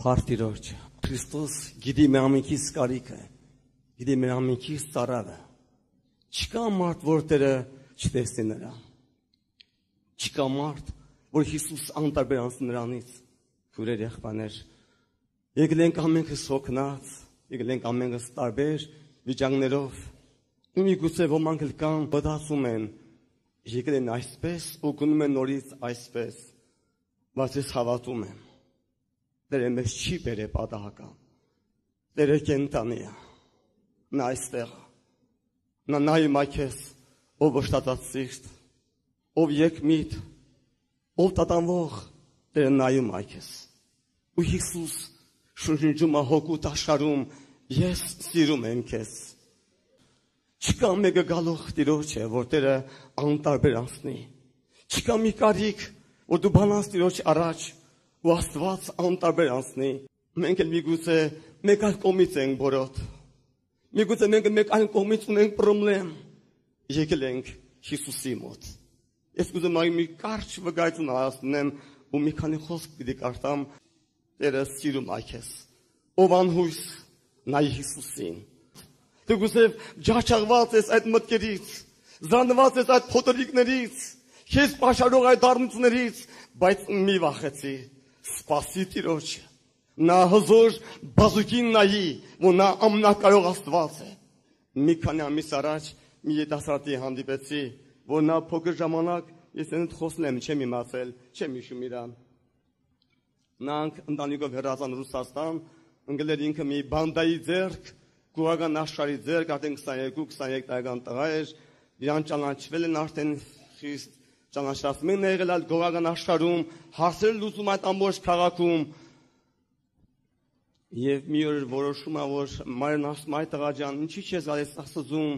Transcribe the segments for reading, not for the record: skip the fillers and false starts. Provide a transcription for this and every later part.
Փարթիրոջ Քրիստոս գիտի մեր ամենքից կարիքը, գիտի մեր ամենքից ծարավը։ Չկա մարդ, որ Տերը չտեսնի նրան։ Չկա մարդ, որ Հիսուս անտարբեր անցնի նրանից։ Քուրեր եղբայրներ, եկել ենք ամենքս հոգնած, եկել ենք ամենքս տարբեր վիճակներով։ Միգուցե ոմանք կան մտածում են, եկել են այսպես ու գնում են նորից այսպես, բայց ես հավատում եմ։ Տերը մեզ չի բերե պատահական։ Տերը կենտանի է։ Նա այստեղ է։ Նա նայում է քեզ, ով վշտացած սիրտ, ով եկմիտ, ով տատանվող, Տերը նայում է քեզ։ Ու Հիսուս շնչում է հոգուտ աշխարհում, ես սիրում եմ քեզ։ Չկա մեկը գալող Տիրոջ է, որ Տերը անտարբեր անցնի։ Չկա մի կարիք, որ դու բանաս Տիրոջ առաջ, ու Աստված անտարբեր անցնի։ Մենք էլ միգուցե մեկ այլ կողմից ենք բորոտ։ Միգուցե մենք մեկ այլ կողմից ունենք պրոբլեմ։ Եկել ենք Հիսուսի մոտ։ Ես կուզեմ մի կարճ վկայություն ասեմ ու մի քանի խոսք պիտի կարդամ։ Տերը սիրում է քեզ։ Ով անհույս նայ Հիսուսին։ Դու գուցե ջաչաղված ես այդ մտքերից, զանված ես այդ փոթորիկներից, քեզ պաշարող այդ առնություններից, բայց մի վախեցի։ Սպասի Տիրոջ։ Նա հզոր բազուկին նայի, որ նա ամենակարող Աստված է։ Մի քանի ամիս առաջ մի երիտասարդի հանդիպեցի, որ նա փոքր ժամանակ ես այն խոսնեմ, չեմ իմացել, չեմ հիշում իրան։ Նրանք ընտանիքով հեռացան Ռուսաստան, ընկել ինքը մի բանդայի ձեռք, գյուղական աշխարհի ձեռք, արդեն 22-23 տարեկան տղա էր, իրան ճանաչվել են արդեն խիստ ճանաչած մեն եղել այդ գյուղական աշխարհում, հարցեր լուծում այդ ամբողջ քաղաքում։ Եվ մի օր որոշում է, որ մայրն ասում այդ տղա ջան, ինչի՞ չես այս ասում,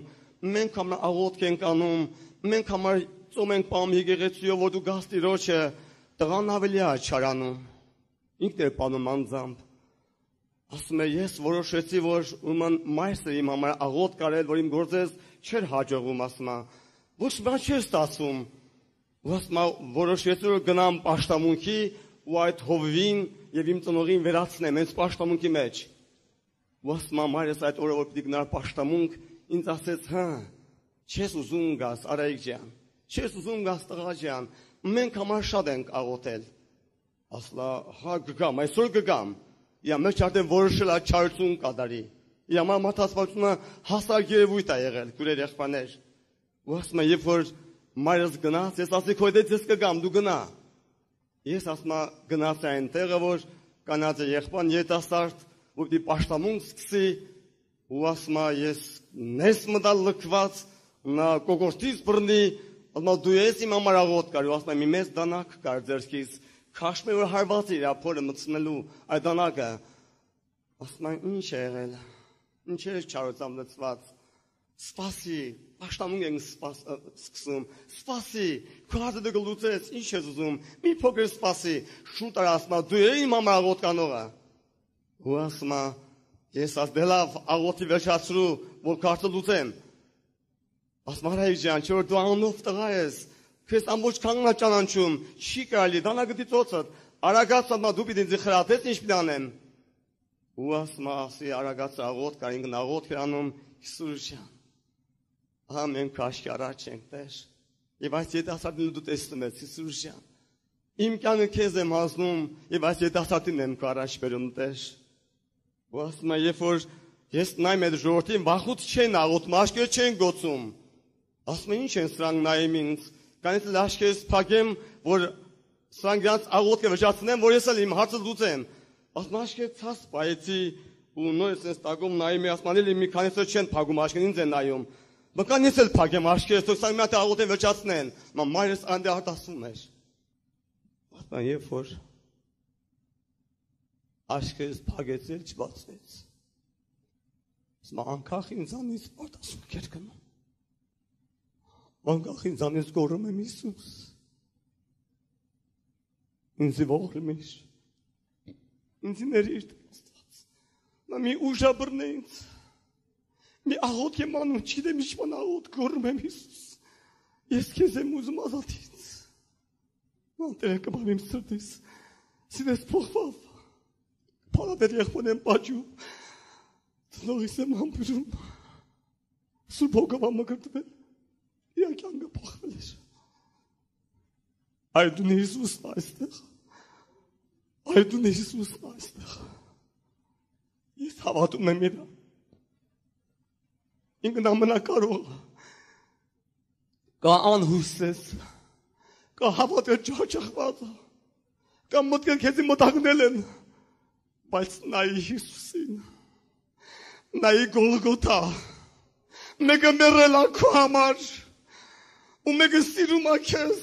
մենք համար աղոթք ենք անում, մենք համար ծոմ ենք պահում եկեղեցիով, որ դու գաս Տիրոջը, տղան ավելի է չարանում։ Ինքն էր պանում անձամբ։ Ասում է, ես որոշեցի, որ ուրեմն մայրս իմ համար աղոթք կարել, որ իմ գործես չէր հաջողվում, ասում է։ Ոչ մի չէր ստացվում։ Ասում է, որոշեցի, որ գնամ պաշտամունքի ու այդ հովվին եւ իմ ծնողին վերացնեմ հենց պաշտամունքի մեջ։ Ասում է, մայրս այդ օրը որ պիտի գնար պաշտամունք, ինձ ասեց, հա, չես ուզում գաս, Արայիկ ջան, չես ուզում գաս տղա ջան, մենք համար շատ ենք աղոթել։ Ասլա, հա գգամ, այսօր գգամ։ Իա մեջ արդեն որոշել է չարություն կատարի։ Իա մատասվությունը հասար երևույթ է եղել, քուրեր եղբայրներ։ Ու ասում է, երբ որ մայրս գնաց, ես ասի քո հետ ես կգամ, դու գնա։ Ես ասում եմ գնաց այն տեղը, որ կանած է եղբայր երիտասարդ, որ պիտի պաշտամունք սկսի, ու ասում եմ ես նես մտալ լքված, նա կոկորտից բռնի, ասում եմ դու ես իմ համար աղոթք կար, ու ասում եմ մի մեծ դանակ կար ձեռքից, քաշմի որ հարված իր ապորը մտցնելու այդ դանակը։ Ասում եմ ինչ է եղել, ինչ է չարությամբ լցված։ Սպասի, պաշտամունք ենք սկսում, սպասի, քո հարցը դու լուծես, ինչ ես ուզում, մի փոքր սպասի, շուտ արա ասում եմ դու ես իմ համար աղոթք անողը։ Ու ասում եմ ես դե լավ աղոթքի վերջացրու, որ քարտը լուծեմ։ Ասում եմ Արայիկ ջան, չէ՞ որ դու անով տղա ես, քեզ ամբողջ քաղաքն է ճանաչում, չի կարելի, դանակը դիծոցդ, արագացա դու պիտի ինձ խրատես, ինչ պիտի անեմ։ Ու ասում եմ ասի արագացա աղոթք կար, ինքն աղոթք էր անում Հիսուս ջան։ Ահա մենք քաշքի առաջ ենք Տեր։ Եվ այս երիտասարդին դու տեսնում ես Հիսուս ջան։ Իմ կյանքը քեզ եմ հասնում, եւ այս երիտասարդին եմ քո առաջ բերում Տեր։ Ու ասում եմ երբ որ ես նայում եմ ժողովրդին, վախուց չեն աղոթում, աշկերը չեն գոցում։ Ասում եմ ինչ են սրանք նայում ինձ, կանից լաշկերս փակեմ, որ սրանք դրանց աղոթքը վճարացնեմ, որ ես էլ իմ հարցը լուծեմ։ Ասում աշկերը ցած բայեցի ու նույնպես ես տակում նայում եմ, ասում եմ մի քանիսը չեն փակում, աշկերն ինձ են նայում։ Բկան ես էլ փակեմ աշկերս, թող սրանք մի հատ աղոթեն վճարացնեն։ Մայրս անդե արտասում էր։ Ասում եմ երբ որ աշկերս փակեցել չբացվեց։ Ասում եմ անկախ ինձանից արտասում կեր գնում։ Անկախ ինձանից գոռում եմ Հիսուս։ Ինձ ողորմիր։ Ինձ ներիր Աստված։ Նա մի ուժ բռնե ինձ։ Մի աղոթք եմ անում, չգիտեմ ինչ բան աղոթք գոռում եմ Հիսուս։ Ես քեզ եմ ուզում ազատից։ Նա Տերը կբավ իմ սրտից։ Սիրես փոխվավ։ Փարատեր եղբորեն պաճու, ծնողիս եմ համբրում, Սուրբ հոգով ամգրտվել, իր կյանքը փոխվել էր։ Այդուն Հիսուսն այստեղ, այդուն Հիսուսն այստեղ, ես հավատում եմ իրան, ինքն ամենակարող, կա անհուսես, կա հավատը ճաճախված, կա մտքեր քեզի մտագնել են, բայց նայի Հիսուսին, նայի Գոլգոթա, մեկը մեռել ա քո համար, ու մեկը սիրում ա քեզ,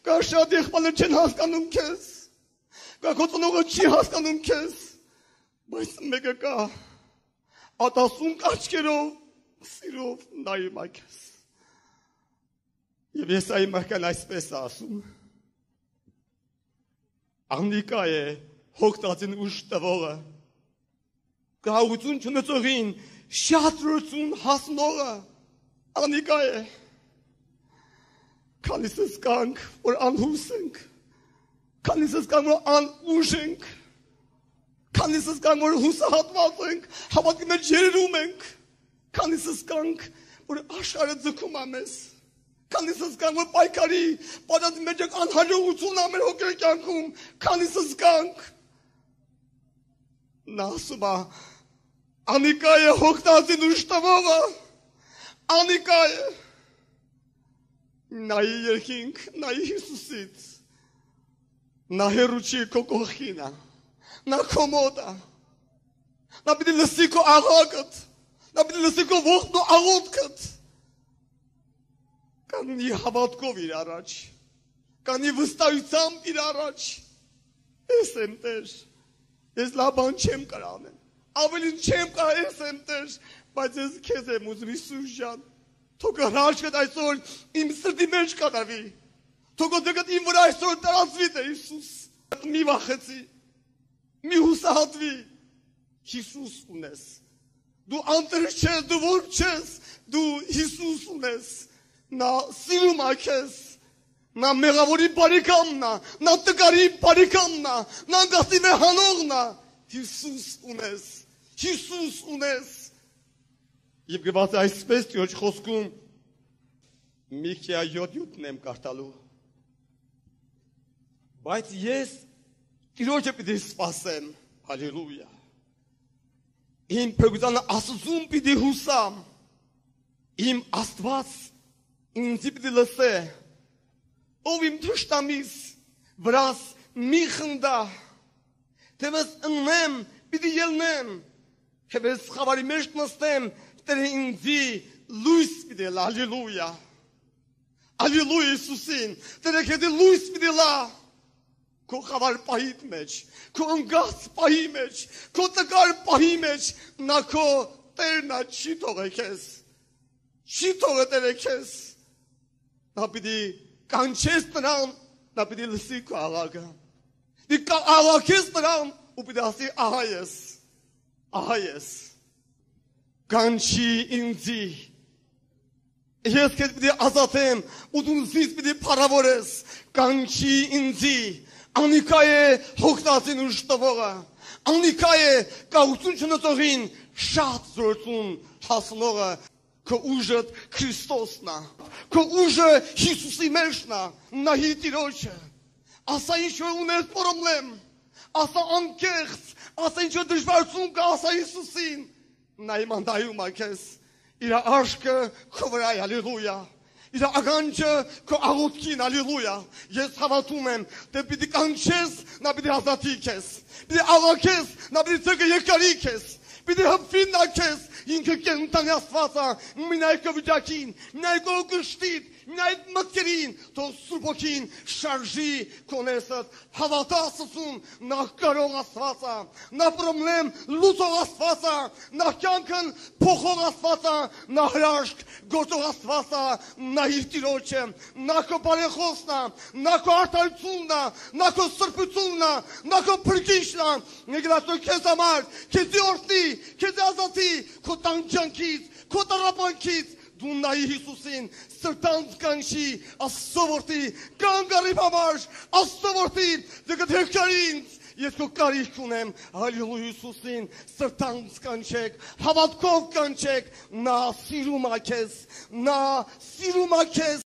կա շատ եղբայրներ չեն հասկանում քեզ, կա քո ծնողը չի հասկանում քեզ, բայց մեկը կա, ատասուն աչքերով, սիրով նայում ա քեզ, և ես այ մարկան այսպես ասում, անիկա է հոգտածին ուշ տվողը, գահություն չնծողին, շատրություն հասնողը, անիկա է, քանիսս կանք, որ անհուս ենք, քանիսս կանք, որ անուժ ենք, քանիսս կանք, որ հուսահատված ենք, հավատքի մեջ երերում ենք, քանիսս կանք, որ աշխարհը ձգում ա մեզ, քանիսս կանք, որ պայքարի, պատած մեջ ենք անհաջողություն ա մեր հոգի կյանքում, քանիսս կանք, նա ասում ա, անիկա է հոգտածին ուշ տվողը, անիկա է, նայի երկինք, նայի Հիսուսից, նա հեռու չի քո կողքին ա, նա քո մոտ ա, նա պիտի լսի քո աղոթքդ, նա պիտի լսի քո ողջ աղոթքդ, կանի հավատքով իր առաջ, կանի վստահությամբ իր առաջ, ես եմ Տեր, ես լավ բան չեմ կարող անեմ, ավելին չեմ կարող ես եմ Տեր, բայց ես քեզ եմ ուզում Հիսուս ջան, թող հրաշքդ այսօր իմ սրտի մեջ կատարվի, թող դեպքդ իմ վրա այսօր տարածվի Տեր Հիսուս, մի վախեցի, մի հուսահատվի, Հիսուս ունես, դու անտեր չես, դու որ չես, դու Հիսուս ունես, նա սիրում ա քեզ, նա մեղավորի բարեկամն ա, նա տկարի բարեկամն ա, նա գաստի վեհանողն ա, Հիսուս ունես, Հիսուս ունես, և գրված է այսպես Տիրոջ խոսքում, Միքիա 7:7-ն եմ կարդալու, բայց ես Տիրոջը պիտի սպասեմ, հալելույա, իմ փրկությանը Աստծուն պիտի հուսամ, իմ Աստված ինձի պիտի լսե, ով իմ թշնամիս վրաս մի խնդա, թևս ըննեմ, պիտի ելնեմ, թևս խավարի մեջ նստեմ, Տերը ինձի լույս պիտի լա, ալելույա, ալելույա Հիսուսին, Տերը քեզի լույս պիտի լա, քո խավար պահիդ մեջ, քո ընկած պահի մեջ, քո տկար պահի մեջ, նա քո Տերն ա չի թողե քեզ, չի թողե Տերը քեզ, նա պիտի կանչես նրան, նա պիտի լսի քո աղաղքը, պիտի աղաղքես նրան, ու պիտի ասի ահա ես, կանչի ինձի, ես քեզ պիտի ազատեմ, ու դու ինձ պիտի փառավորես, կանչի ինձի, անիկա է հոգտածին ուշ տվողը, անիկա է գահություն չնծողին շատ զորություն հասնողը, քո ուժդ Քրիստոսն ա, քո ուժը Հիսուսի մեջն ա, նահի Տիրոջը, ասա ինչ որ ունես պրոբլեմ, ասա անկեղծ, ասա ինչ որ դժվարություն կա, ասա Հիսուսին, նա իմ անդայում ա քեզ, իր աշկը քո վրա է, հալելույա, իր ականջը քո աղոթքին, հալելույա, ես հավատում եմ, դե պիտի կանչես, նա պիտի ազատի քեզ, պիտի աղոթես, նա պիտի ձեռքը երկարի քեզ, պիտի հպվի նա քեզ, ինքը կենտանի Աստված ա, մինայ քո վիճակին, մինայ քո կշտին, մինայ մտքերին, թող Սուրբ Հոգին շարժի քո ներսդ, հավատա Աստծուն, նա կարող Աստված ա, նա պրոբլեմ լուծող Աստված ա, նա կյանքն փոխող Աստված ա, նա հրաշք գործող Աստված ա, նա իր Տիրոջը, նա քո բարեխոսն ա, նա քո արդարությունն ա, նա քո սրբությունն ա, նա քո փրկիչն ա, ներկայացնում քեզ համար, քեզի օրհնի, քեզ ազատի, քո տանջանքից, քո տառապանքից, դու նայի Հիսուսին, սրտանց կանչի, Աստծո որդի, կանգ առիվ համար, Աստծո որդի, դեպի հերքարի ինձ, Ես քո կարիք ունեմ, հալելույա Հիսուսին, սրտանց կանչեք, հավատքով կանչեք, նա սիրում է քեզ, նա սիրում է քեզ։